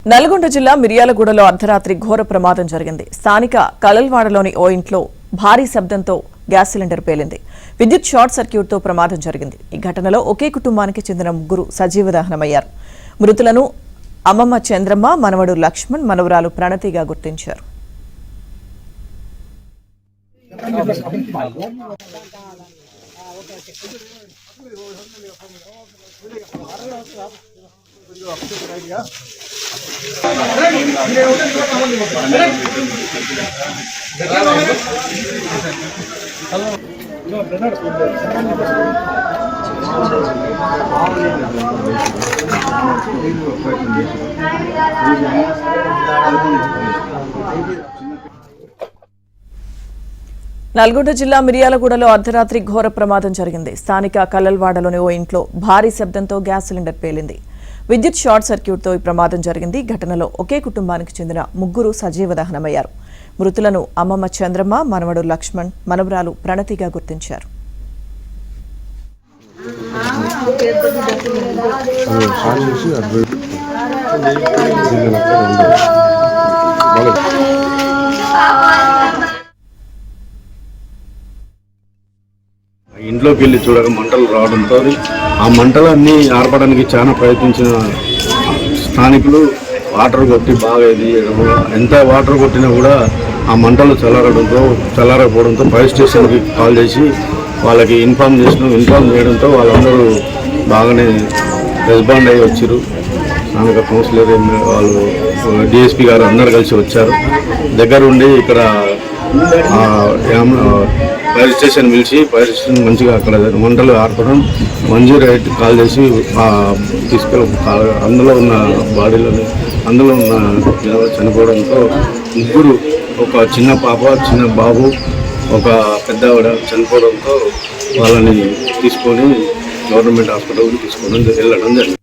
నల్గొండ జిల్లా మిర్యాలగూడలో అర్ధరాత్రి ఘోర ప్రమాదం జరిగింది. స్థానిక కలల్వాడలోని ఓ ఇంట్లో భారీ శబ్దంతో గ్యాస్ సిలిండర్ పేలింది. విద్యుత్ షార్ట్ సర్క్యూట్తో ప్రమాదం జరిగింది. ఈ ఘటనలో ఒకే కుటుంబానికి చెందిన ముగ్గురు సజీవ దహనమయ్యారు. మృతులను అమ్మమ్మ చంద్రమ్మ, మనవడు లక్ష్మణ్, మనవరాలు ప్రణతిగా గుర్తించారు. నల్గొండ జిల్లా మిర్యాలగూడలో అర్ధరాత్రి ఘోర ప్రమాదం జరిగింది. స్థానిక కల్లల్వాడలోని ఓ ఇంట్లో భారీ శబ్దంతో గ్యాస్ సిలిండర్ పేలింది. విద్యుత్ షార్ట్ సర్క్యూట్తో ఈ ప్రమాదం జరిగింది. ఘటనలో ఒకే కుటుంబానికి చెందిన ముగ్గురు సజీవ దహనమయ్యారు. మృతులను అమ్మమ్మ చంద్రమ్మ, మనవడు లక్ష్మణ్, మనవరాలు ప్రణతిగా గుర్తించారు. ఇంట్లోకి వెళ్ళి చూడక మంటలు రావడంతో ఆ మంటలన్నీ ఆర్పడానికి చాలా ప్రయత్నించిన స్థానికులు వాటర్ కొట్టి బాగా ఎంత వాటర్ కొట్టినా కూడా ఆ మంటలు చల్లారకపోవడంతో ఫైర్ స్టేషన్కి కాల్ చేసి వాళ్ళకి ఇన్ఫార్మ్ చేయడంతో వాళ్ళందరూ బాగానే రెస్పాండ్ అయ్యి వచ్చారు. స్థానిక కౌన్సిలర్ వాళ్ళు డిఎస్పీ గారు అందరు కలిసి వచ్చారు. దగ్గరుండి ఇక్కడ ఫైర్ స్టేషన్ పిలిచి ఫైర్ స్టేషన్ మంచిగా అక్కడ మంటలు ఆర్పడం 108 కాల్ చేసి అందులో ఉన్న బాడీలను అందులో ఉన్న చనిపోవడంతో ముగ్గురు, ఒక చిన్న పాప, చిన్న బాబు, ఒక పెద్దవాడ చనిపోవడంతో వాళ్ళని తీసుకొని గవర్నమెంట్ హాస్పిటల్కి తీసుకొని వెళ్ళడం జరిగింది.